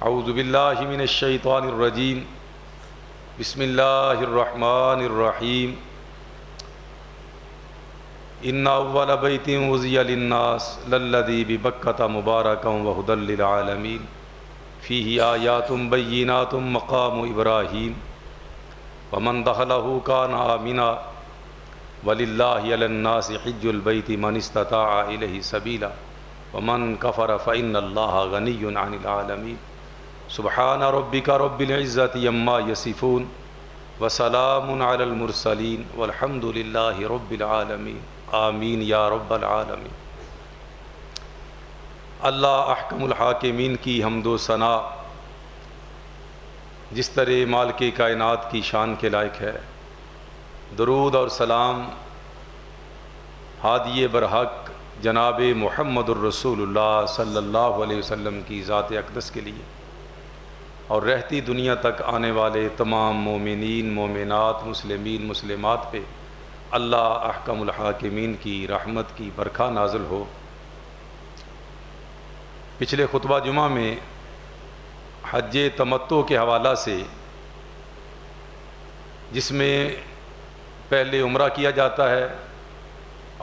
اعوذ باللہ من الشیطان الرجیم بسم اللہ الرحمن الرحیم ان اول بیت وضع للناس للذی ببکۃ مبارکا وہدی للعالمین فیہ آیات بینات مقام ابراہیم ومن دخلہ کان آمنا وللہ علی الناس حج البیت من استطاع الیہ سبیلا ومن کفر فإن اللہ غنی عن العالمین سبحان ربک رب العزۃ عما یصفون وسلام علی المرسلین والحمد للہ رب العالمین آمین یا رب العالمین۔ اللہ احکم الحاکمین کی حمد و ثنا جس طرح مالک کائنات کی شان کے لائق ہے، درود اور سلام ہادی برحق جناب محمد الرسول اللہ صلی اللہ علیہ وسلم کی ذات اقدس کے لیے اور رہتی دنیا تک آنے والے تمام مومنین مومنات مسلمین مسلمات پہ اللہ احکم الحاکمین کی رحمت کی برکھا نازل ہو۔ پچھلے خطبہ جمعہ میں حج تمتع کے حوالہ سے، جس میں پہلے عمرہ کیا جاتا ہے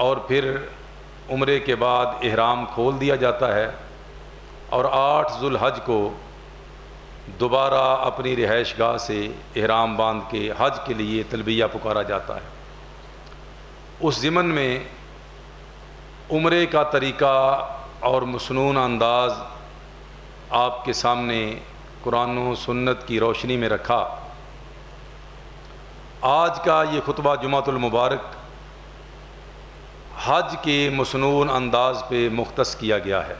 اور پھر عمرے کے بعد احرام کھول دیا جاتا ہے اور 8 ذو الحج کو دوبارہ اپنی رہائش گاہ سے احرام باندھ کے حج کے لیے تلبیہ پکارا جاتا ہے۔ اس ضمن میں عمرے کا طریقہ اور مسنون انداز آپ کے سامنے قرآن و سنت کی روشنی میں رکھا۔ آج کا یہ خطبہ جمعۃ المبارک حج کے مسنون انداز پہ مختص کیا گیا ہے۔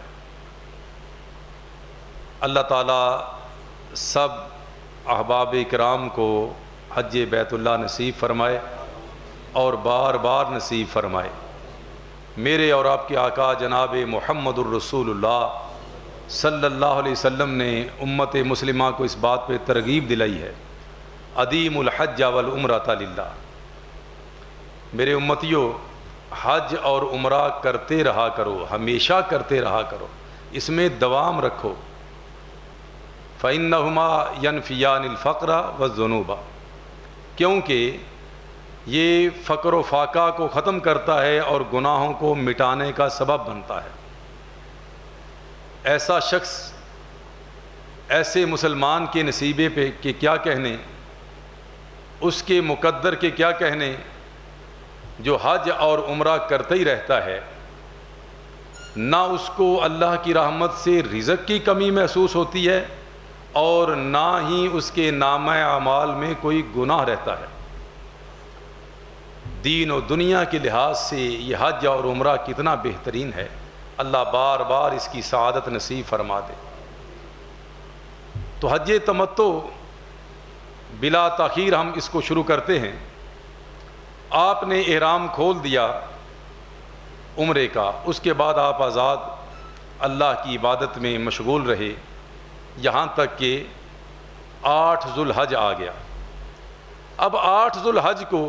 اللہ تعالیٰ سب احباب کرام کو حج بیت اللہ نصیب فرمائے اور بار بار نصیب فرمائے۔ میرے اور آپ کے آقا جناب محمد الرسول اللہ صلی اللہ علیہ وسلم نے امت مسلمہ کو اس بات پہ ترغیب دلائی ہے، ادیم الحج والعمرۃ للہ۔ میرے امتیوں، حج اور عمرہ کرتے رہا کرو، ہمیشہ کرتے رہا کرو، اس میں دوام رکھو۔ فَإِنَّهُمَا يَنْفِيَانِ الْفَقْرَ وَالذُّنُوبَ، کیونکہ یہ فقر و فاقہ کو ختم کرتا ہے اور گناہوں کو مٹانے کا سبب بنتا ہے۔ ایسا شخص، ایسے مسلمان کے نصیبے پہ کہ کیا کہنے، اس کے مقدر کے کیا کہنے، جو حج اور عمرہ کرتا ہی رہتا ہے، نہ اس کو اللہ کی رحمت سے رزق کی کمی محسوس ہوتی ہے اور نہ ہی اس کے نامہ اعمال میں کوئی گناہ رہتا ہے۔ دین و دنیا کے لحاظ سے یہ حج اور عمرہ کتنا بہترین ہے، اللہ بار بار اس کی سعادت نصیب فرما دے۔ تو حج تمتع بلا تاخیر ہم اس کو شروع کرتے ہیں۔ آپ نے احرام کھول دیا عمرے کا، اس کے بعد آپ آزاد اللہ کی عبادت میں مشغول رہے یہاں تک کہ 8 ذو الحج آ گیا۔ اب 8 ذو الحج کو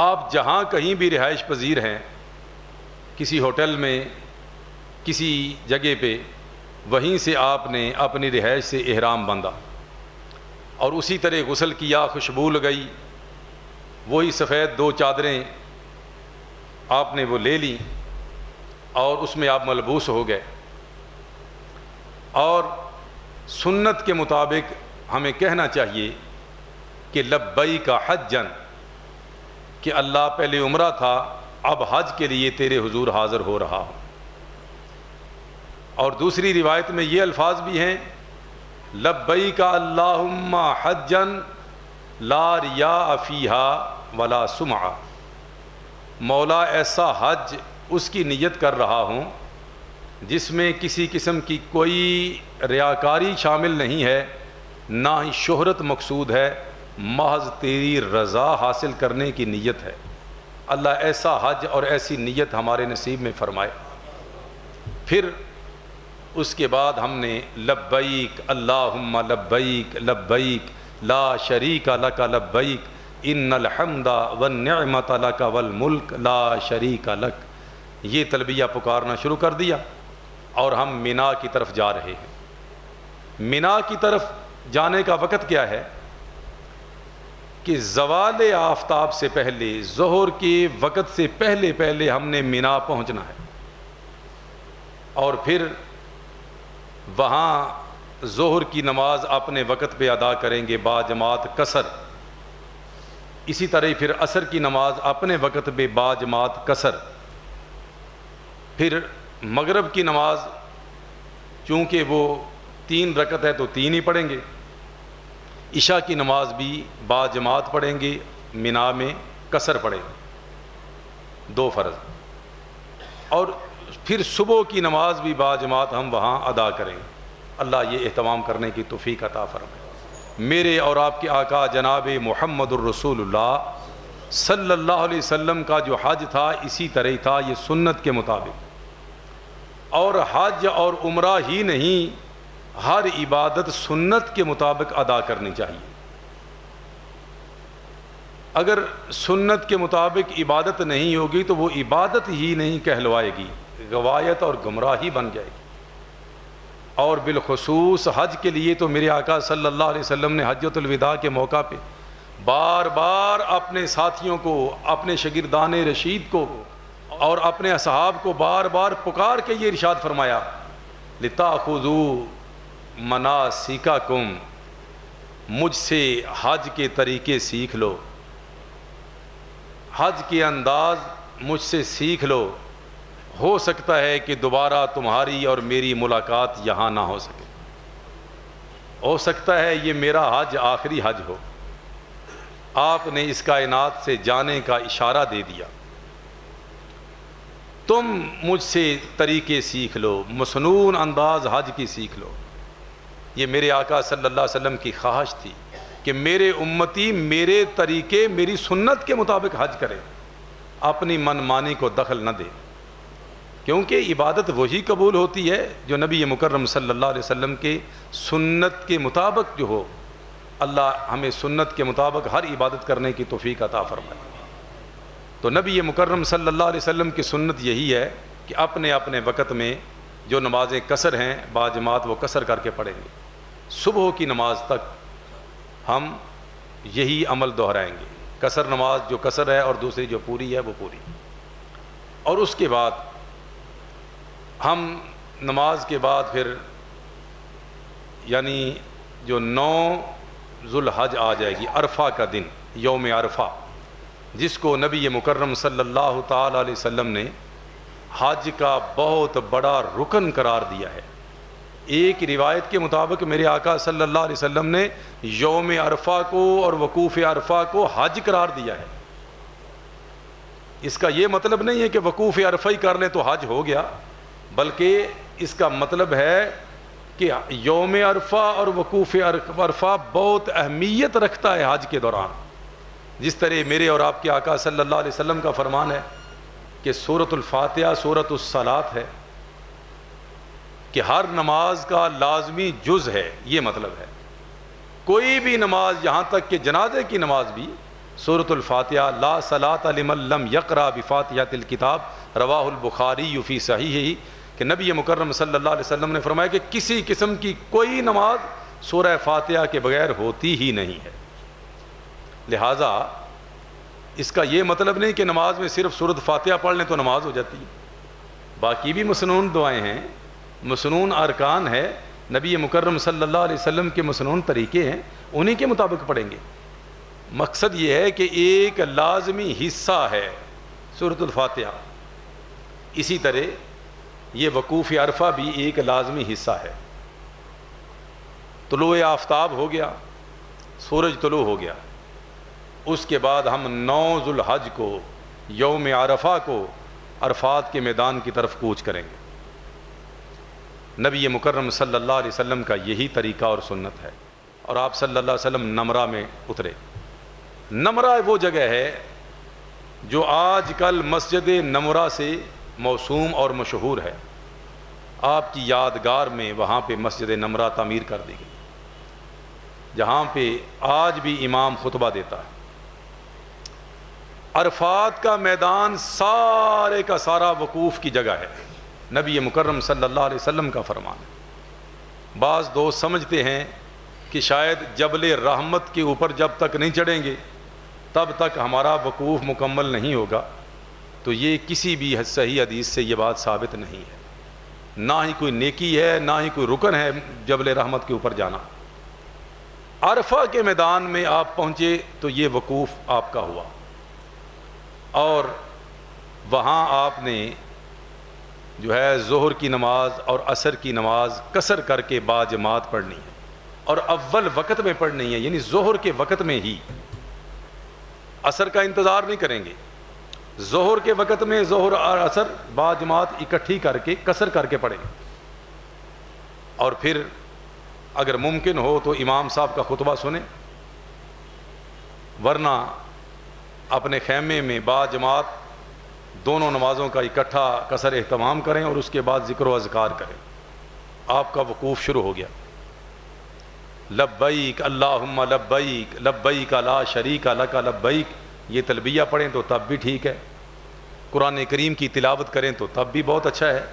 آپ جہاں کہیں بھی رہائش پذیر ہیں، کسی ہوٹل میں، کسی جگہ پہ، وہیں سے آپ نے اپنی رہائش سے احرام باندھا اور اسی طرح غسل کیا، خوشبو لگائی، وہی سفید 2 چادریں آپ نے وہ لے لیں اور اس میں آپ ملبوس ہو گئے۔ اور سنت کے مطابق ہمیں کہنا چاہیے کہ لبیک حجاً، کہ اللہ پہلے عمرہ تھا، اب حج کے لیے تیرے حضور حاضر ہو رہا ہوں۔ اور دوسری روایت میں یہ الفاظ بھی ہیں، لبیک اللہم حجاً لا ریاء فیہا ولا سمعہ، مولا ایسا حج اس کی نیت کر رہا ہوں جس میں کسی قسم کی کوئی ریاکاری شامل نہیں ہے، نہ ہی شہرت مقصود ہے، محض تیری رضا حاصل کرنے کی نیت ہے۔ اللہ ایسا حج اور ایسی نیت ہمارے نصیب میں فرمائے۔ پھر اس کے بعد ہم نے لبیک اللہم لبیک لبیک لا شریک لک لبیک ان الحمد والنعمت لک والملک لا شریک لک، یہ تلبیہ پکارنا شروع کر دیا اور ہم مینا کی طرف جا رہے ہیں۔ مینا کی طرف جانے کا وقت کیا ہے کہ زوال آفتاب سے پہلے، ظہر کے وقت سے پہلے پہلے ہم نے مینا پہنچنا ہے، اور پھر وہاں ظہر کی نماز اپنے وقت پہ ادا کریں گے با جماعت قصر، اسی طرح پھر عصر کی نماز اپنے وقت پہ با جماعت قصر، پھر مغرب کی نماز چونکہ وہ 3 رکعت ہے تو 3 ہی پڑھیں گے، عشاء کی نماز بھی با جماعت پڑھیں گے، مینا میں قصر پڑھیں گے 2 فرض، اور پھر صبح کی نماز بھی با جماعت ہم وہاں ادا کریں گے۔ اللہ یہ اہتمام کرنے کی توفیق عطا فرمائے۔ میرے اور آپ کے آقا جناب محمد الرسول اللہ صلی اللہ علیہ وسلم کا جو حج تھا اسی طرح تھا، یہ سنت کے مطابق، اور حج اور عمرہ ہی نہیں، ہر عبادت سنت کے مطابق ادا کرنی چاہیے۔ اگر سنت کے مطابق عبادت نہیں ہوگی تو وہ عبادت ہی نہیں کہلوائے گی، غوایت اور گمراہی بن جائے گی۔ اور بالخصوص حج کے لیے تو میرے آقا صلی اللہ علیہ وسلم نے حجۃ الوداع کے موقع پہ بار بار اپنے ساتھیوں کو، اپنے شاگردان رشید کو اور اپنے اصحاب کو بار بار پکار کے یہ ارشاد فرمایا، لِتَأْخُذُوا مَنَاسِكَكُمْ، مجھ سے حج کے طریقے سیکھ لو، حج کے انداز مجھ سے سیکھ لو، ہو سکتا ہے کہ دوبارہ تمہاری اور میری ملاقات یہاں نہ ہو سکے، ہو سکتا ہے یہ میرا حج آخری حج ہو۔ آپ نے اس کائنات سے جانے کا اشارہ دے دیا، تم مجھ سے طریقے سیکھ لو، مسنون انداز حج کی سیکھ لو۔ یہ میرے آقا صلی اللہ علیہ وسلم کی خواہش تھی کہ میرے امتی میرے طریقے، میری سنت کے مطابق حج کرے، اپنی من مانی کو دخل نہ دے، کیونکہ عبادت وہی قبول ہوتی ہے جو نبی مکرم صلی اللہ علیہ وسلم کے سنت کے مطابق جو ہو۔ اللہ ہمیں سنت کے مطابق ہر عبادت کرنے کی توفیق عطا فرمائے۔ تو نبی مکرم صلی اللہ علیہ وسلم کی سنت یہی ہے کہ اپنے اپنے وقت میں جو نمازیں قصر ہیں با جماعت وہ قصر کر کے پڑھیں گے، صبح کی نماز تک ہم یہی عمل دہرائیں گے، قصر نماز جو قصر ہے اور دوسری جو پوری ہے وہ پوری، اور اس کے بعد ہم نماز کے بعد پھر یعنی جو 9 ذو الحج آ جائے گی، عرفہ کا دن، یوم عرفہ، جس کو نبی مکرم صلی اللہ تعالی علیہ وسلم نے حج کا بہت بڑا رکن قرار دیا ہے۔ ایک روایت کے مطابق میرے آقا صلی اللہ علیہ وسلم نے یوم عرفہ کو اور وقوف عرفہ کو حج قرار دیا ہے۔ اس کا یہ مطلب نہیں ہے کہ وقوف عرفہ ہی کر لیں تو حج ہو گیا، بلکہ اس کا مطلب ہے کہ یوم عرفہ اور وقوف عرفہ بہت اہمیت رکھتا ہے حج کے دوران۔ جس طرح میرے اور آپ کے آقا صلی اللہ علیہ وسلم کا فرمان ہے کہ سورۃ الفاتحہ سورۃ الصلاۃ ہے، کہ ہر نماز کا لازمی جز ہے، یہ مطلب ہے کوئی بھی نماز، یہاں تک کہ جنازے کی نماز بھی سورۃ الفاتحہ، لا صلاۃ لمن لم یقرأ بفاتحۃ الکتاب، رواہ البخاری فی صحیحہ، کہ نبی مکرم صلی اللہ علیہ وسلم نے فرمایا کہ کسی قسم کی کوئی نماز سورہ فاتحہ کے بغیر ہوتی ہی نہیں ہے۔ لہٰذا اس کا یہ مطلب نہیں کہ نماز میں صرف سورۃ فاتحہ پڑھ لیں تو نماز ہو جاتی ہے، باقی بھی مسنون دعائیں ہیں، مسنون ارکان ہے، نبی مکرم صلی اللہ علیہ وسلم کے مسنون طریقے ہیں، انہی کے مطابق پڑھیں گے۔ مقصد یہ ہے کہ ایک لازمی حصہ ہے سورۃ الفاتحہ، اسی طرح یہ وقوف عرفہ بھی ایک لازمی حصہ ہے۔ طلوع آفتاب ہو گیا، سورج طلوع ہو گیا، اس کے بعد ہم 9 ذو الحج کو، یوم عرفہ کو، عرفات کے میدان کی طرف کوچ کریں گے۔ نبی مکرم صلی اللہ علیہ وسلم کا یہی طریقہ اور سنت ہے، اور آپ صلی اللہ علیہ وسلم نمرہ میں اترے۔ نمرہ وہ جگہ ہے جو آج کل مسجد نمرہ سے موسوم اور مشہور ہے، آپ کی یادگار میں وہاں پہ مسجد نمرہ تعمیر کر دی گئی، جہاں پہ آج بھی امام خطبہ دیتا ہے۔ عرفات کا میدان سارے کا سارا وقوف کی جگہ ہے، نبی مکرم صلی اللہ علیہ وسلم کا فرمان ہے۔ بعض دوست سمجھتے ہیں کہ شاید جبل رحمت کے اوپر جب تک نہیں چڑھیں گے تب تک ہمارا وقوف مکمل نہیں ہوگا، تو یہ کسی بھی صحیح حدیث سے یہ بات ثابت نہیں ہے، نہ ہی کوئی نیکی ہے نہ ہی کوئی رکن ہے جبل رحمت کے اوپر جانا۔ عرفہ کے میدان میں آپ پہنچے تو یہ وقوف آپ کا ہوا، اور وہاں آپ نے جو ہے ظہر کی نماز اور عصر کی نماز قصر کر کے باجماعت پڑھنی ہے، اور اول وقت میں پڑھنی ہے، یعنی ظہر کے وقت میں ہی، عصر کا انتظار نہیں کریں گے، ظہر کے وقت میں ظہر اور عصر باجماعت اکٹھی کر کے قصر کر کے پڑھیں، اور پھر اگر ممکن ہو تو امام صاحب کا خطبہ سنیں، ورنہ اپنے خیمے میں باجماعت دونوں نمازوں کا اکٹھا قصر اہتمام کریں اور اس کے بعد ذکر و اذکار کریں، آپ کا وقوف شروع ہو گیا۔ لبیک اللہم لبیک لبیک لا شریک لک لبیک، یہ تلبیہ پڑھیں تو تب بھی ٹھیک ہے، قرآن کریم کی تلاوت کریں تو تب بھی بہت اچھا ہے،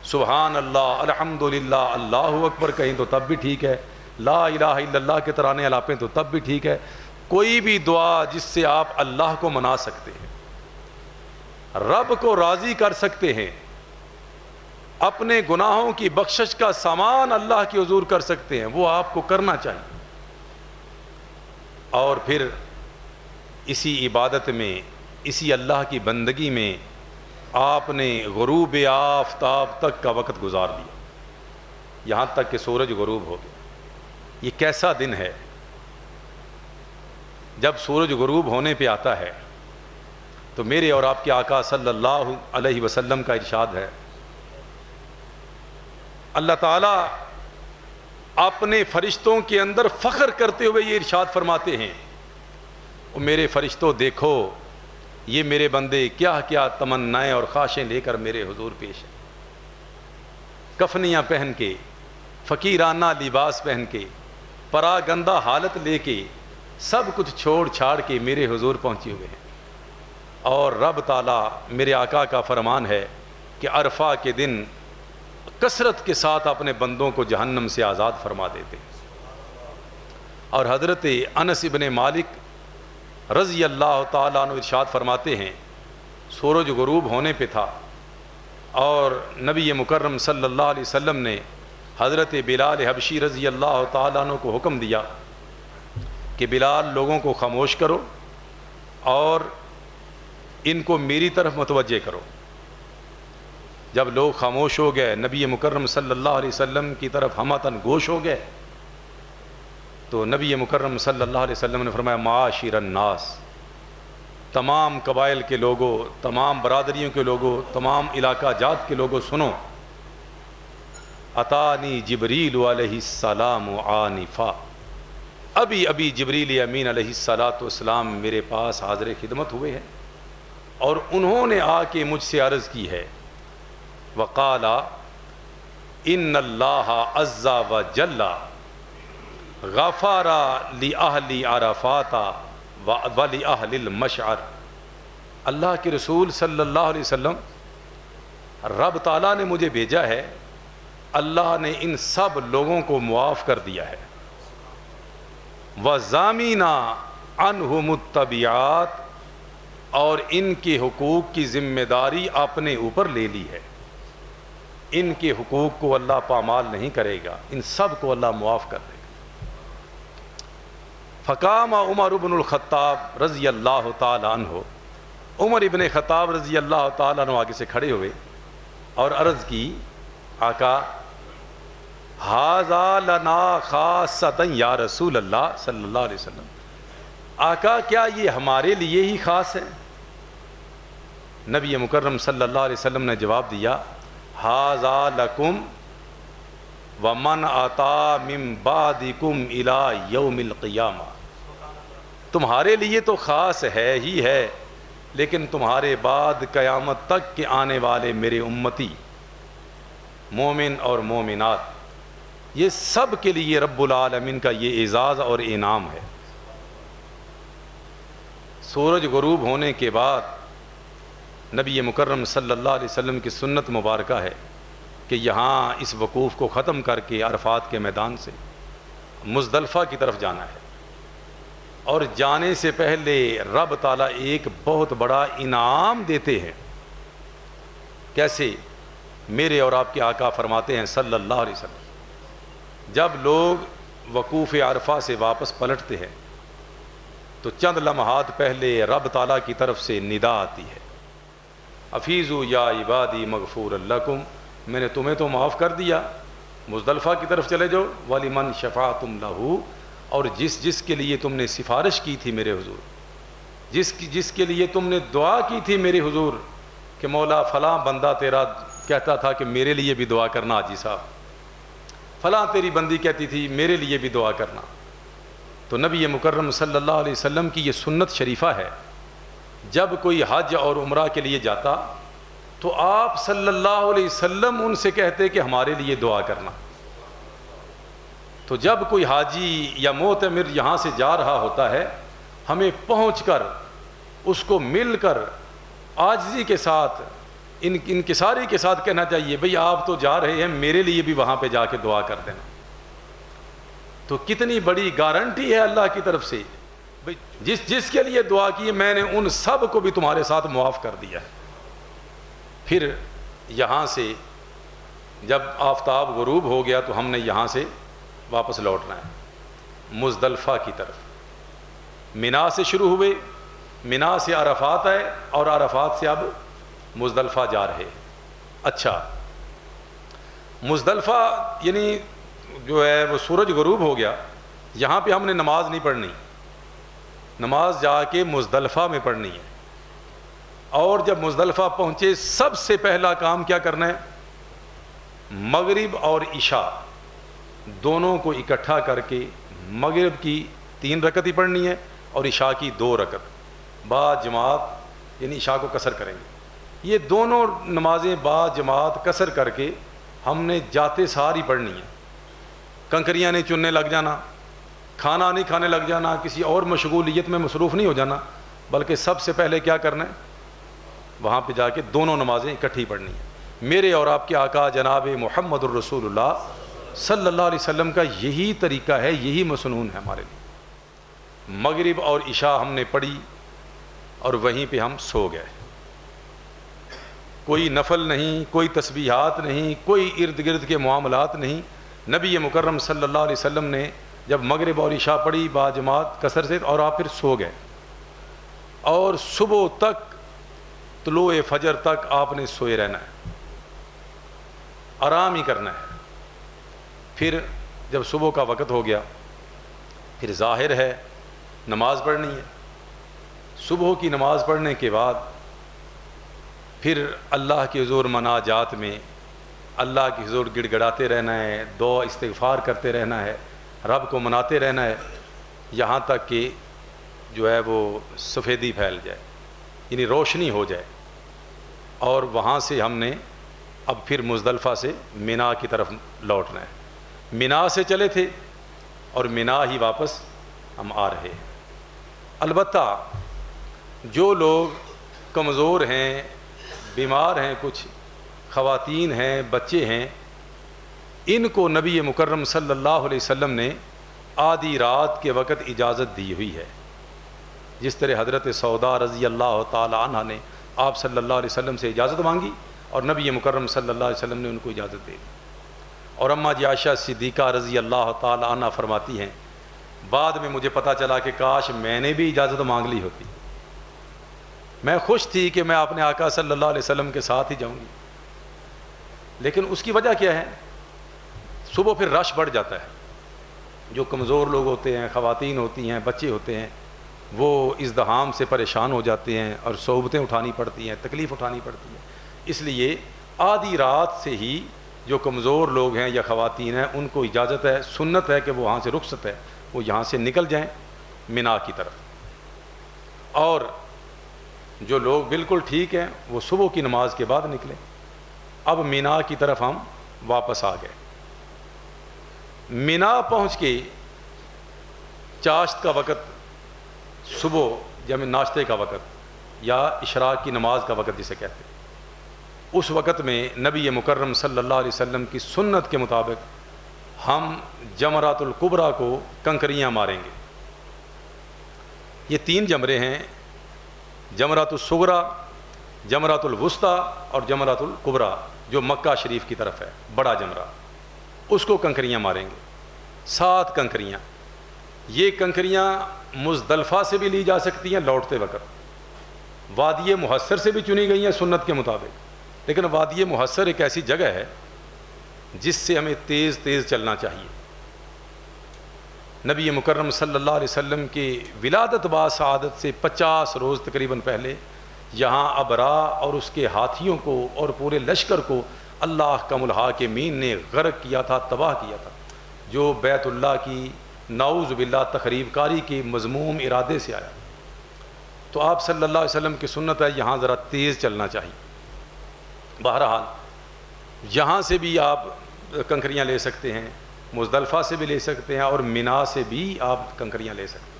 سبحان اللہ الحمدللہ اللہ اکبر کہیں تو تب بھی ٹھیک ہے، لا الہ الا اللہ کے ترانے الاپیں تو تب بھی ٹھیک ہے، کوئی بھی دعا جس سے آپ اللہ کو منا سکتے ہیں، رب کو راضی کر سکتے ہیں، اپنے گناہوں کی بخشش کا سامان اللہ کے حضور کر سکتے ہیں، وہ آپ کو کرنا چاہیے۔ اور پھر اسی عبادت میں، اسی اللہ کی بندگی میں آپ نے غروب آفتاب تک کا وقت گزار دیا، یہاں تک کہ سورج غروب ہو گیا۔ یہ کیسا دن ہے جب سورج غروب ہونے پہ آتا ہے، تو میرے اور آپ کے آقا صلی اللہ علیہ وسلم کا ارشاد ہے، اللہ تعالیٰ اپنے فرشتوں کے اندر فخر کرتے ہوئے یہ ارشاد فرماتے ہیں، او میرے فرشتوں دیکھو یہ میرے بندے کیا کیا تمنائیں اور خواہشیں لے کر میرے حضور پیش ہیں، کفنیاں پہن کے، فقیرانہ لباس پہن کے، پراگندہ حالت لے کے، سب کچھ چھوڑ چھاڑ کے میرے حضور پہنچے ہوئے ہیں، اور رب تعالیٰ میرے آقا کا فرمان ہے کہ عرفہ کے دن کثرت کے ساتھ اپنے بندوں کو جہنم سے آزاد فرما دیتے ہیں۔ اور حضرت انس ابن مالک رضی اللہ تعالیٰ عنہ ارشاد فرماتے ہیں، سورج غروب ہونے پہ تھا اور نبی مکرم صلی اللہ علیہ وسلم نے حضرت بلال حبشی رضی اللہ تعالیٰ عنہ کو حکم دیا کہ بلال لوگوں کو خاموش کرو اور ان کو میری طرف متوجہ کرو۔ جب لوگ خاموش ہو گئے، نبی مکرم صلی اللہ علیہ وسلم کی طرف ہمتن گوش ہو گئے، تو نبی مکرم صلی اللہ علیہ وسلم نے فرمایا، معاشر الناس، تمام قبائل کے لوگوں، تمام برادریوں کے لوگوں، تمام علاقہ جات کے لوگوں سنو، اتانی جبریل علیہ السلام آنفا، ابھی جبریل امین علیہ السلام میرے پاس حاضر خدمت ہوئے ہیں، اور انہوں نے آ کے مجھ سے عرض کی ہے، وقال ان اللہ عز وجل غفر لأہل عرفات ولأہل المشعر، اللہ کے رسول صلی اللہ علیہ وسلم، رب تعالیٰ نے مجھے بھیجا ہے، اللہ نے ان سب لوگوں کو معاف کر دیا ہے، وَزَامِنَا عَنْهُمُ التَّبِعَاتِ، اور ان کے حقوق کی ذمہ داری اپنے اوپر لے لی ہے، ان کے حقوق کو اللہ پامال نہیں کرے گا، ان سب کو اللہ معاف کر دے گا۔ فقام عمر بن الخطاب رضی اللہ تعالی عنہ، عمر ابن خطاب رضی اللہ تعالی عنہ آگے سے کھڑے ہوئے اور عرض کی، آقا ھذا لنا خاصۃ یا رسول اللہ صلی اللہ علیہ وسلم، آقا کیا یہ ہمارے لیے ہی خاص ہے؟ نبی مکرم صلی اللہ علیہ وسلم نے جواب دیا، ھذا لکم ومن اتی من بعدکم الی یوم القیامہ، تمہارے لیے تو خاص ہے ہی ہے، لیکن تمہارے بعد قیامت تک کے آنے والے میرے امتی مومن اور مومنات، یہ سب کے لیے رب العالمین کا یہ اعزاز اور انعام ہے۔ سورج غروب ہونے کے بعد نبی مکرم صلی اللہ علیہ وسلم کی سنت مبارکہ ہے کہ یہاں اس وقوف کو ختم کر کے عرفات کے میدان سے مزدلفہ کی طرف جانا ہے، اور جانے سے پہلے رب تعالیٰ ایک بہت بڑا انعام دیتے ہیں۔ کیسے؟ میرے اور آپ کے آقا فرماتے ہیں صلی اللہ علیہ وسلم، جب لوگ وقوف عرفہ سے واپس پلٹتے ہیں تو چند لمحات پہلے رب تعالیٰ کی طرف سے ندا آتی ہے، افیزو یا عبادی مغفور لکم، میں نے تمہیں تو معاف کر دیا، مزدلفہ کی طرف چلے جاؤ، وَلِمَنْ شَفَعْتُمْ لَهُ، اور جس کے لیے تم نے سفارش کی تھی میرے حضور، جس کے لیے تم نے دعا کی تھی میرے حضور کہ مولا فلاں بندہ تیرا کہتا تھا کہ میرے لیے بھی دعا کرنا، حاجی صاحب فلاں تیری بندی کہتی تھی میرے لیے بھی دعا کرنا، تو نبی مکرم صلی اللہ علیہ وسلم کی یہ سنت شریفہ ہے، جب کوئی حج اور عمرہ کے لیے جاتا تو آپ صلی اللہ علیہ وسلم ان سے کہتے کہ ہمارے لیے دعا کرنا۔ تو جب کوئی حاجی یا معتمر یہاں سے جا رہا ہوتا ہے، ہمیں پہنچ کر اس کو مل کر عاجزی کے ساتھ انکساری کے ساتھ کہنا چاہیے بھئی آپ تو جا رہے ہیں، میرے لیے بھی وہاں پہ جا کے دعا کر دینا۔ تو کتنی بڑی گارنٹی ہے اللہ کی طرف سے، بھئی جس کے لیے دعا کی میں نے ان سب کو بھی تمہارے ساتھ معاف کر دیا ہے۔ پھر یہاں سے جب آفتاب غروب ہو گیا تو ہم نے یہاں سے واپس لوٹنا ہے مزدلفہ کی طرف۔ منا سے شروع ہوئے، منا سے عرفات آئے، اور عرفات سے اب مزدلفہ جا رہے۔ اچھا، مزدلفہ یعنی جو ہے وہ سورج غروب ہو گیا، یہاں پہ ہم نے نماز نہیں پڑھنی، نماز جا کے مزدلفہ میں پڑھنی ہے۔ اور جب مزدلفہ پہنچے سب سے پہلا کام کیا کرنا ہے؟ مغرب اور عشاء دونوں کو اکٹھا کر کے مغرب کی 3 رکعت ہی پڑھنی ہے اور عشاء کی 2 رکعت با جماعت، یعنی عشاء کو قصر کریں گے۔ یہ دونوں نمازیں با جماعت قصر کر کے ہم نے جاتے ساری پڑھنی ہیں۔ کنکریاں نہیں چننے لگ جانا، کھانا نہیں کھانے لگ جانا، کسی اور مشغولیت میں مصروف نہیں ہو جانا، بلکہ سب سے پہلے کیا کرنا ہے؟ وہاں پہ جا کے دونوں نمازیں اکٹھی پڑھنی ہیں۔ میرے اور آپ کے آقا جناب محمد الرسول اللہ صلی اللہ علیہ وسلم کا یہی طریقہ ہے، یہی مسنون ہے ہمارے لیے۔ مغرب اور عشاء ہم نے پڑھی اور وہیں پہ ہم سو گئے، کوئی نفل نہیں، کوئی تسبیحات نہیں، کوئی ارد گرد کے معاملات نہیں۔ نبی مکرم صلی اللہ علیہ وسلم نے جب مغرب اور عشاء پڑھی با جماعت قصر سے، اور آپ پھر سو گئے، اور صبح تک طلوع فجر تک آپ نے سوئے رہنا ہے، آرام ہی کرنا ہے۔ پھر جب صبح کا وقت ہو گیا، پھر ظاہر ہے نماز پڑھنی ہے۔ صبح کی نماز پڑھنے کے بعد پھر اللہ کے حضور مناجات میں اللہ کے حضور گڑ گڑاتے رہنا ہے، دعا استغفار کرتے رہنا ہے، رب کو مناتے رہنا ہے، یہاں تک کہ جو ہے وہ سفیدی پھیل جائے، یعنی روشنی ہو جائے۔ اور وہاں سے ہم نے اب پھر مزدلفہ سے منا کی طرف لوٹنا ہے۔ منا سے چلے تھے اور منا ہی واپس ہم آ رہے ہیں۔ البتہ جو لوگ کمزور ہیں، بیمار ہیں، کچھ خواتین ہیں، بچے ہیں، ان کو نبی مکرم صلی اللہ علیہ وسلم نے آدھی رات کے وقت اجازت دی ہوئی ہے، جس طرح حضرت سودا رضی اللہ تعالی عنہ نے آپ صلی اللہ علیہ وسلم سے اجازت مانگی اور نبی مکرم صلی اللہ علیہ وسلم نے ان کو اجازت دے دی۔ اور اماں جی عائشہ صدیقہ رضی اللہ تعالی عنہ فرماتی ہیں، بعد میں مجھے پتہ چلا کہ کاش میں نے بھی اجازت مانگ لی ہوتی، میں خوش تھی کہ میں اپنے آقا صلی اللہ علیہ وسلم کے ساتھ ہی جاؤں گی، لیکن اس کی وجہ کیا ہے؟ صبح پھر رش بڑھ جاتا ہے، جو کمزور لوگ ہوتے ہیں، خواتین ہوتی ہیں، بچے ہوتے ہیں، وہ ازدحام سے پریشان ہو جاتے ہیں اور صحبتیں اٹھانی پڑتی ہیں، تکلیف اٹھانی پڑتی ہے۔ اس لیے آدھی رات سے ہی جو کمزور لوگ ہیں یا خواتین ہیں ان کو اجازت ہے، سنت ہے کہ وہ وہاں سے رخصت ہے، وہ یہاں سے نکل جائیں منا کی طرف، اور جو لوگ بالکل ٹھیک ہیں وہ صبح کی نماز کے بعد نکلیں۔ اب منا کی طرف ہم واپس آ گئے۔ منا پہنچ کے چاشت کا وقت، صبح جب ناشتے کا وقت یا اشراق کی نماز کا وقت جسے کہتے ہیں، اس وقت میں نبی مکرم صلی اللہ علیہ وسلم کی سنت کے مطابق ہم جمرات الکبریٰ کو کنکریاں ماریں گے۔ یہ 3 جمرے ہیں، جمرات الصغریٰ، جمرات الوسطیٰ اور جمرات الکبریٰ، جو مکہ شریف کی طرف ہے بڑا جمرہ، اس کو کنکریاں ماریں گے 7 کنکریاں۔ یہ کنکریاں مزدلفہ سے بھی لی جا سکتی ہیں لوٹتے وقت، وادی محصر سے بھی چنی گئی ہیں سنت کے مطابق، لیکن وادی محصر ایک ایسی جگہ ہے جس سے ہمیں تیز تیز چلنا چاہیے۔ نبی مکرم صلی اللہ علیہ وسلم کی ولادت با سعادت سے 50 روز تقریباً پہلے یہاں ابرا اور اس کے ہاتھیوں کو اور پورے لشکر کو اللہ کا الحاکمین نے غرق کیا تھا، تباہ کیا تھا، جو بیت اللہ کی نعوذ باللہ تخریب کاری کے مذموم ارادے سے آیا۔ تو آپ صلی اللہ علیہ وسلم کی سنت ہے یہاں ذرا تیز چلنا چاہیے۔ بہرحال یہاں سے بھی آپ کنکریاں لے سکتے ہیں، مزدلفہ سے بھی لے سکتے ہیں، اور مینا سے بھی آپ کنکریاں لے سکتے ہیں۔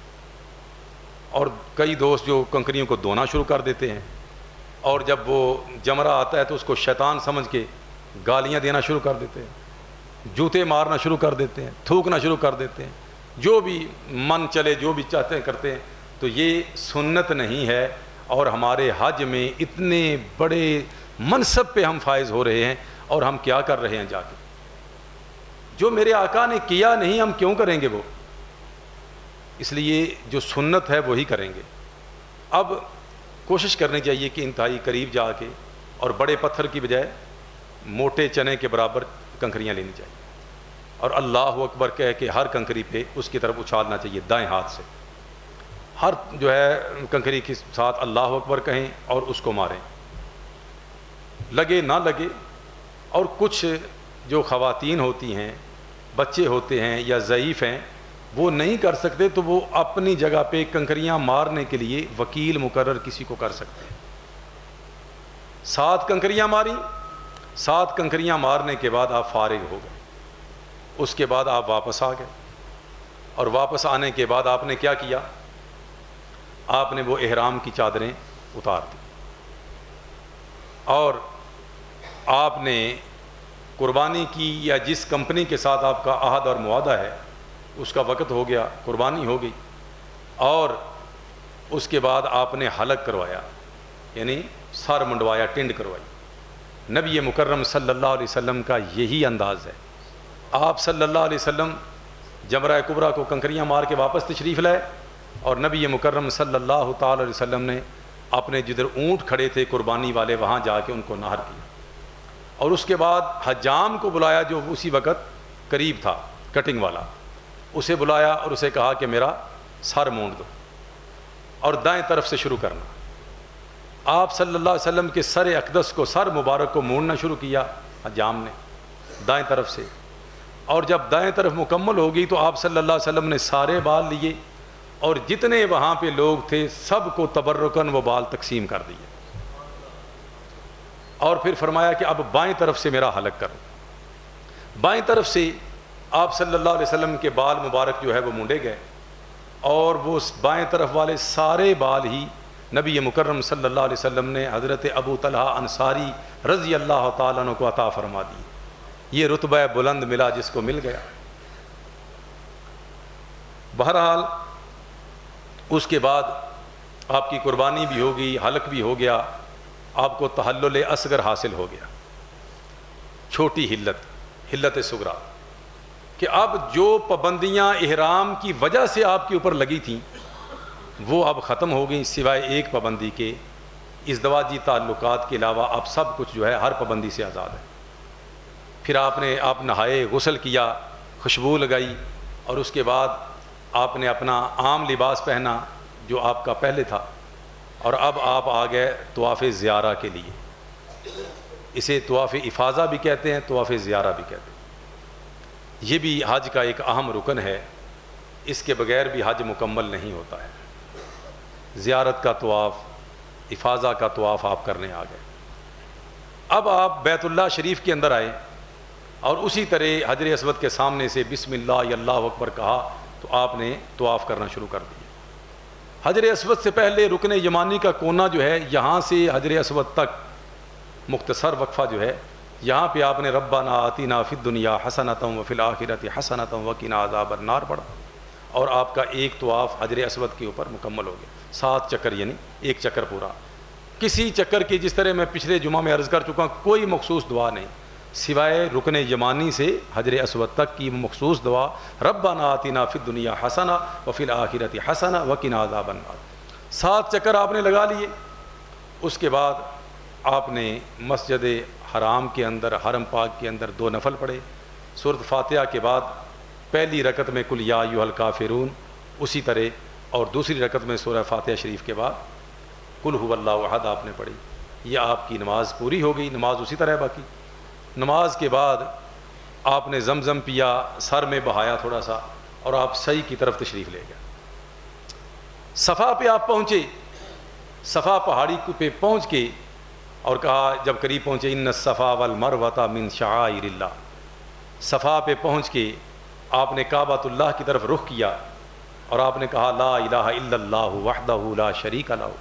اور کئی دوست جو کنکریوں کو دھونا شروع کر دیتے ہیں، اور جب وہ جمرہ آتا ہے تو اس کو شیطان سمجھ کے گالیاں دینا شروع کر دیتے ہیں، جوتے مارنا شروع کر دیتے ہیں، تھوکنا شروع کر دیتے ہیں، جو بھی من چلے جو بھی چاہتے ہیں کرتے ہیں۔ تو یہ سنت نہیں ہے، اور ہمارے حج میں اتنے بڑے منصب پہ ہم فائز ہو رہے ہیں، اور ہم کیا کر رہے ہیں جا کے؟ جو میرے آقا نے کیا نہیں ہم کیوں کریں گے وہ؟ اس لیے جو سنت ہے وہی کریں گے۔ اب کوشش کرنی چاہیے کہ انتہائی قریب جا کے، اور بڑے پتھر کی بجائے موٹے چنے کے برابر کنکریاں لینی چاہیے، اور اللہ اکبر کہہ کے ہر کنکری پہ اس کی طرف اچھالنا چاہیے دائیں ہاتھ سے۔ ہر جو ہے کنکری کے ساتھ اللہ اکبر کہیں اور اس کو ماریں، لگے نہ لگے۔ اور کچھ جو خواتین ہوتی ہیں، بچے ہوتے ہیں یا ضعیف ہیں، وہ نہیں کر سکتے تو وہ اپنی جگہ پہ کنکریاں مارنے کے لیے وکیل مقرر کسی کو کر سکتے ہیں۔ 7 کنکریاں ماری، 7 کنکریاں مارنے کے بعد آپ فارغ ہو گئے، اس کے بعد آپ واپس آ گئے، اور واپس آنے کے بعد آپ نے کیا کیا؟ آپ نے وہ احرام کی چادریں اتار دی، اور آپ نے قربانی کی، یا جس کمپنی کے ساتھ آپ کا عہد اور معاہدہ ہے اس کا وقت ہو گیا، قربانی ہو گئی، اور اس کے بعد آپ نے حلق کروایا، یعنی سر منڈوایا، ٹنڈ کروائی۔ نبی مکرم صلی اللہ علیہ وسلم کا یہی انداز ہے۔ آپ صلی اللہ علیہ وسلم جمرہ کبریٰ کو کنکریاں مار کے واپس تشریف لائے، اور نبی مکرم صلی اللہ تعالی علیہ وسلم نے اپنے جدھر اونٹ کھڑے تھے قربانی والے وہاں جا کے ان کو نہر کیا، اور اس کے بعد حجام کو بلایا جو اسی وقت قریب تھا، کٹنگ والا، اسے بلایا اور اسے کہا کہ میرا سر مونڈ دو، اور دائیں طرف سے شروع کرنا۔ آپ صلی اللہ علیہ وسلم کے سر اقدس کو، سر مبارک کو مونڈنا شروع کیا حجام نے دائیں طرف سے، اور جب دائیں طرف مکمل ہو گئی تو آپ صلی اللہ علیہ وسلم نے سارے بال لیے، اور جتنے وہاں پہ لوگ تھے سب کو تبرکاً وہ بال تقسیم کر دیے، اور پھر فرمایا کہ اب بائیں طرف سے میرا حلق کرو۔ بائیں طرف سے آپ صلی اللہ علیہ وسلم کے بال مبارک جو ہے وہ مونڈے گئے، اور وہ بائیں طرف والے سارے بال ہی نبی مکرم صلی اللہ علیہ وسلم نے حضرت ابو طلحہ انصاری رضی اللہ تعالیٰ عنہ کو عطا فرما دی۔ یہ رتبہ بلند ملا جس کو مل گیا۔ بہرحال اس کے بعد آپ کی قربانی بھی ہو گئی، حلق بھی ہو گیا، آپ کو تحلل اصغر حاصل ہو گیا، چھوٹی حلت صغریٰ، کہ اب جو پابندیاں احرام کی وجہ سے آپ کے اوپر لگی تھیں وہ اب ختم ہو گئیں، سوائے ایک پابندی کے، ازدواجی تعلقات کے علاوہ اب سب کچھ جو ہے ہر پابندی سے آزاد ہے۔ پھر آپ نہائے، غسل کیا، خوشبو لگائی، اور اس کے بعد آپ نے اپنا عام لباس پہنا جو آپ کا پہلے تھا، اور اب آپ آ گئے طواف زیارہ کے لیے۔ اسے طواف افاضہ بھی کہتے ہیں، طواف زیارہ بھی کہتے ہیں۔ یہ بھی حج کا ایک اہم رکن ہے، اس کے بغیر بھی حج مکمل نہیں ہوتا ہے۔ زیارت کا طواف، افاضہ کا طواف آپ کرنے آ گئے۔ اب آپ بیت اللہ شریف کے اندر آئے، اور اسی طرح حجر اسود کے سامنے سے بسم اللہ یا اللہ اکبر کہا تو آپ نے طواف کرنا شروع کر دیا۔ حجر اسود سے پہلے رکن یمانی کا کونا جو ہے، یہاں سے حجر اسود تک مختصر وقفہ جو ہے یہاں پہ آپ نے ربنا آتینا فی الدنیا حسنۃ وفی الآخرۃ حسنۃ وقنا عذاب النار پڑھا، اور آپ کا ایک طواف حجر اسود کے اوپر مکمل ہو گیا، 7 چکر، یعنی ایک چکر پورا۔ کسی چکر کی، جس طرح میں پچھلے جمعہ میں عرض کر چکا ہوں، کوئی مخصوص دعا نہیں سوائے رکن یمانی سے حجر اسود تک کی مخصوص دعا ربنا آتینا فی الدنیا حسنہ وفی الآخرۃ حسنہ وقنا عذاب النار۔ 7 چکر آپ نے لگا لیے، اس کے بعد آپ نے مسجد حرام کے اندر، حرم پاک کے اندر 2 نفل پڑھے، سورۃ فاتحہ کے بعد پہلی رکعت میں قل یا ایھا الکافرون، اسی طرح، اور دوسری رکعت میں سورہ فاتحہ شریف کے بعد قل ھو اللہ احد آپ نے پڑھی۔ یہ آپ کی نماز پوری ہو گئی، نماز اسی طرح باقی۔ نماز کے بعد آپ نے زمزم پیا، سر میں بہایا تھوڑا سا، اور آپ صحیح کی طرف تشریف لے گئے۔ صفا پہ آپ پہنچے، صفا پہاڑی پہ پہنچ کے اور کہا، جب قریب پہنچے، ان الصفا والمروۃ من شعائر اللہ، صفا پہ پہنچ کے آپ نے کعبۃ اللہ کی طرف رخ کیا اور آپ نے کہا لا الہ الا اللہ وحدہ لا شریک لہ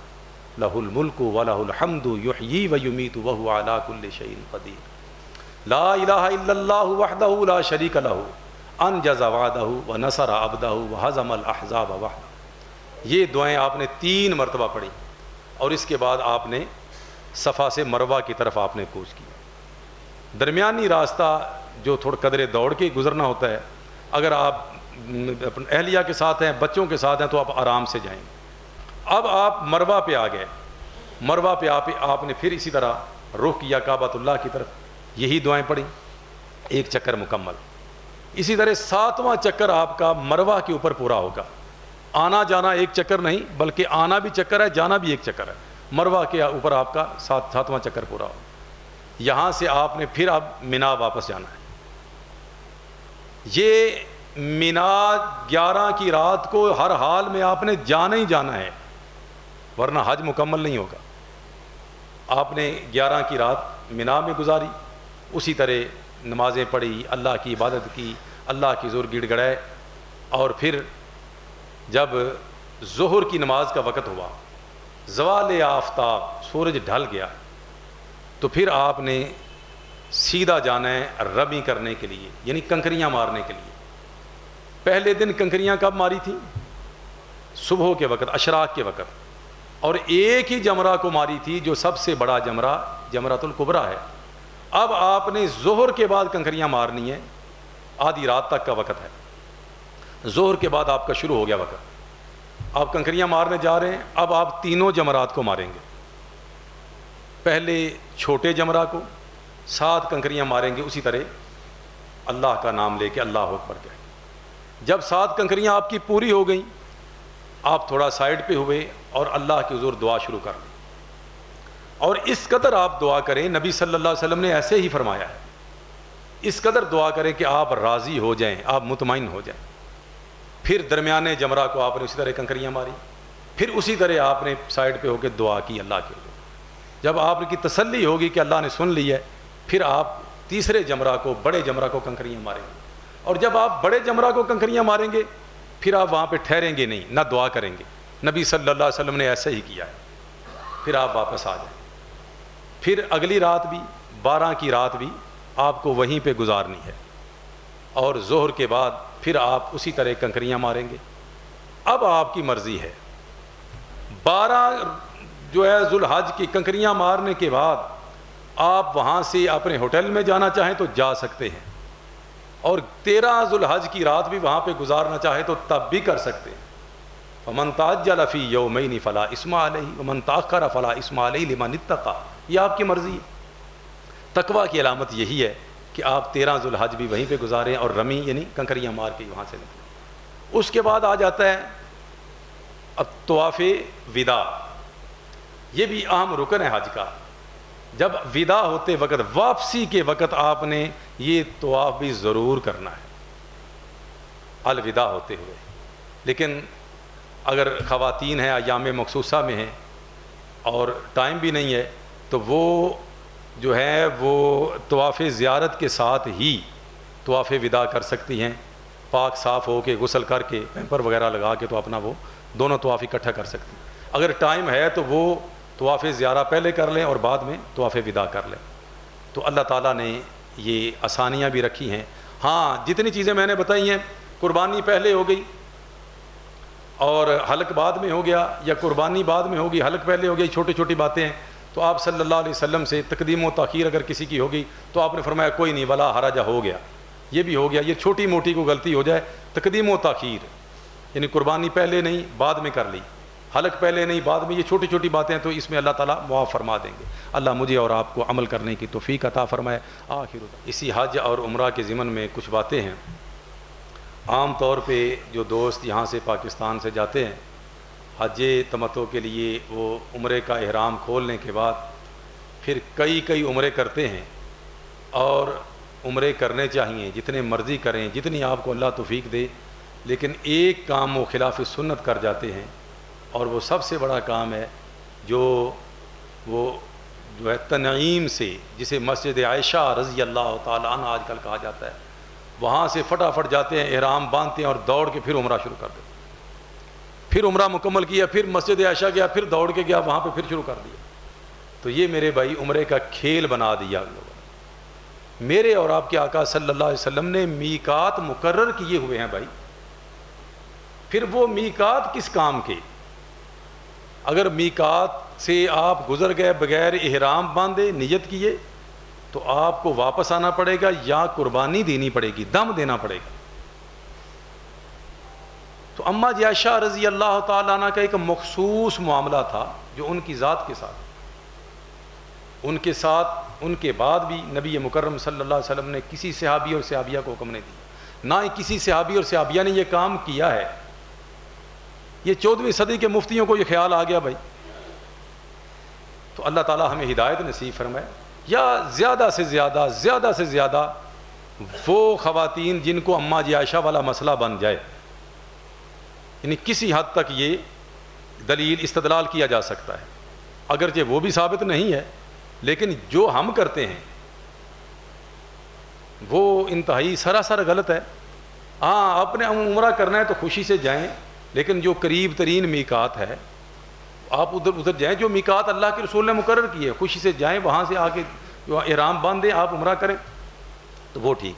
لہ الملک ولہ الحمد یحیی ویمیت وہو علی کل شیء قدیر، لا الہ الا اللہ وحدہ لا شریک لہ انجز وعدہ ونصر عبدہ وہزم الاحزاب وحدہ۔ یہ دعائیں آپ نے 3 مرتبہ پڑھی، اور اس کے بعد آپ نے صفا سے مروہ کی طرف آپ نے کوچ کیا۔ درمیانی راستہ جو تھوڑا قدرے دوڑ کے گزرنا ہوتا ہے، اگر آپ اہلیہ کے ساتھ ہیں، بچوں کے ساتھ ہیں، تو آپ آرام سے جائیں۔ اب آپ مروہ پہ آ گئے، مروہ پہ آپ نے پھر اسی طرح رخ کیا کعبۃ اللہ کی طرف، یہی دعائیں پڑھیں، 1 چکر مکمل۔ اسی طرح 7واں چکر آپ کا مروہ کے اوپر پورا ہوگا، آنا جانا 1 چکر نہیں، بلکہ آنا بھی چکر ہے، جانا بھی 1 چکر ہے۔ مروہ کے اوپر آپ کا 7واں چکر پورا ہوگا۔ یہاں سے آپ نے پھر اب مینا واپس جانا ہے۔ یہ مینا 11 کی رات کو ہر حال میں آپ نے جانا ہی جانا ہے، ورنہ حج مکمل نہیں ہوگا۔ آپ نے 11 کی رات مینا میں گزاری، اسی طرح نمازیں پڑھی، اللہ کی عبادت کی، اللہ کی ذکر گڑ گڑائے، اور پھر جب ظہر کی نماز کا وقت ہوا، زوال آفتاب، سورج ڈھل گیا، تو پھر آپ نے سیدھا جانا ہے رمی کرنے کے لیے، یعنی کنکریاں مارنے کے لیے۔ پہلے دن کنکریاں کب ماری تھیں؟ صبح کے وقت، اشراق کے وقت، اور ایک ہی جمرہ کو ماری تھی جو سب سے بڑا جمرہ جمرۃ الکبریٰ ہے۔ اب آپ نے ظہر کے بعد کنکریاں مارنی ہے، آدھی رات تک کا وقت ہے۔ ظہر کے بعد آپ کا شروع ہو گیا وقت، آپ کنکریاں مارنے جا رہے ہیں۔ اب آپ تینوں جمرات کو ماریں گے، پہلے چھوٹے جمرہ کو 7 کنکریاں ماریں گے، اسی طرح اللہ کا نام لے کے اللہ اکبر کہیں۔ جب 7 کنکریاں آپ کی پوری ہو گئیں، آپ تھوڑا سائڈ پہ ہوئے اور اللہ کی حضور دعا شروع کر دیں، اور اس قدر آپ دعا کریں، نبی صلی اللہ علیہ وسلم نے ایسے ہی فرمایا ہے، اس قدر دعا کریں کہ آپ راضی ہو جائیں، آپ مطمئن ہو جائیں۔ پھر درمیانے جمرہ کو آپ نے اسی طرح کنکریاں ماری، پھر اسی طرح آپ نے سائڈ پہ ہو کے دعا کی اللہ کے حضور۔ جب آپ کی تسلی ہوگی کہ اللہ نے سن لی ہے، پھر آپ تیسرے جمرہ کو، بڑے جمرہ کو کنکریاں ماریں گے، اور جب آپ بڑے جمرہ کو کنکریاں ماریں گے، پھر آپ وہاں پہ ٹھہریں گے نہیں، نہ دعا کریں گے، نبی صلی اللہ علیہ وسلم نے ایسے ہی کیا ہے۔ پھر آپ واپس آ جائیں، پھر اگلی رات بھی، 12 کی رات بھی آپ کو وہیں پہ گزارنی ہے، اور ظہر کے بعد پھر آپ اسی طرح کنکریاں ماریں گے۔ اب آپ کی مرضی ہے، 12 جو ہے ذو الحج کی کنکریاں مارنے کے بعد آپ وہاں سے اپنے ہوٹل میں جانا چاہیں تو جا سکتے ہیں، اور 13 ذو الحج کی رات بھی وہاں پہ گزارنا چاہے تو تب بھی کر سکتے ہیں۔ فمن تعجل فی یومین فلا اثم علیہ ومن تاخر فلا اثم علیہ لمن اتقی، یہ آپ کی مرضی ہے۔ تقویٰ کی علامت یہی ہے کہ آپ 13 ذو الحج بھی وہیں پہ گزاریں اور رمی یعنی کنکریاں مار کے وہاں سے نکلیں۔ اس کے بعد آ جاتا ہے اب طواف وداع، یہ بھی اہم رکن ہے حج کا۔ جب وداع ہوتے وقت، واپسی کے وقت، آپ نے یہ طواف بھی ضرور کرنا ہے الوداع ہوتے ہوئے۔ لیکن اگر خواتین ہیں، ایام مخصوصہ میں ہیں اور ٹائم بھی نہیں ہے، تو وہ جو ہے وہ طواف زیارت کے ساتھ ہی طواف وداع کر سکتی ہیں، پاک صاف ہو کے غسل کر کے پیمپر وغیرہ لگا کے تو اپنا وہ دونوں طواف اکٹھا کر سکتی ہیں۔ اگر ٹائم ہے تو وہ طواف زیارہ پہلے کر لیں اور بعد میں طواف وداع کر لیں. تو اللہ تعالیٰ نے یہ آسانیاں بھی رکھی ہیں. ہاں جتنی چیزیں میں نے بتائی ہیں، قربانی پہلے ہو گئی اور حلق بعد میں ہو گیا، یا قربانی بعد میں ہوگی حلق پہلے ہو گئی، چھوٹی چھوٹی باتیں ہیں. تو آپ صلی اللہ علیہ وسلم سے تقدیم و تاخیر اگر کسی کی ہوگی تو آپ نے فرمایا کوئی نہیں، ولا حرج، ہو گیا، یہ بھی ہو گیا. یہ چھوٹی موٹی کو غلطی ہو جائے، تقدیم و تاخیر یعنی قربانی پہلے نہیں بعد میں کر لی، حلق پہلے نہیں بعد میں، یہ چھوٹی چھوٹی باتیں ہیں تو اس میں اللہ تعالیٰ معاف فرما دیں گے. اللہ مجھے اور آپ کو عمل کرنے کی توفیق عطا فرمائے. آخر اسی حج اور عمرہ کے ضمن میں کچھ باتیں ہیں. عام طور پہ جو دوست یہاں سے پاکستان سے جاتے ہیں حج تمتع کے لیے، وہ عمرے کا احرام کھولنے کے بعد پھر کئی عمرے کرتے ہیں، اور عمرے کرنے چاہیے جتنے مرضی کریں، جتنی آپ کو اللہ توفیق دے. لیکن ایک کام وہ خلاف سنت کر جاتے ہیں، اور وہ سب سے بڑا کام ہے وہ ہے تنعیم سے، جسے مسجد عائشہ رضی اللہ تعالیٰ عنہ آج کل کہا جاتا ہے، وہاں سے فٹافٹ جاتے ہیں، احرام باندھتے ہیں اور دوڑ کے پھر عمرہ شروع کر دیتے ہیں. پھر عمرہ مکمل کیا، پھر مسجد عائشہ گیا، پھر دوڑ کے گیا وہاں پہ پھر شروع کر دیا. تو یہ میرے بھائی عمرے کا کھیل بنا دیا لوگوں نے. میرے اور آپ کے آقا صلی اللہ علیہ وسلم نے میقات مقرر کیے ہوئے ہیں بھائی. پھر وہ میقات کس کام کے؟ اگر میقات سے آپ گزر گئے بغیر احرام باندھے نیت کیے تو آپ کو واپس آنا پڑے گا، یا قربانی دینی پڑے گی، دم دینا پڑے گا. تو اماں عائشہ رضی اللہ تعالیٰ عنہ کا ایک مخصوص معاملہ تھا جو ان کی ذات کے ساتھ، ان کے بعد بھی نبی مکرم صلی اللہ علیہ وسلم نے کسی صحابی اور صحابیہ کو حکم نہیں دیا، نہ ہی کسی صحابی اور صحابیہ نے یہ کام کیا ہے. یہ 14ویں صدی کے مفتیوں کو یہ خیال آ گیا بھائی. تو اللہ تعالیٰ ہمیں ہدایت نصیب فرمائے، یا زیادہ سے زیادہ وہ خواتین جن کو اماں عائشہ والا مسئلہ بن جائے، یعنی کسی حد تک یہ دلیل استدلال کیا جا سکتا ہے، اگرچہ وہ بھی ثابت نہیں ہے، لیکن جو ہم کرتے ہیں وہ انتہائی سراسر غلط ہے. ہاں اپنے عمرہ کرنا ہے تو خوشی سے جائیں، لیکن جو قریب ترین میقات ہے آپ ادھر جائیں. جو میقات اللہ کے رسول نے مقرر کی ہے خوشی سے جائیں، وہاں سے آ کے جو احرام باندھیں آپ عمرہ کریں تو وہ ٹھیک ہے.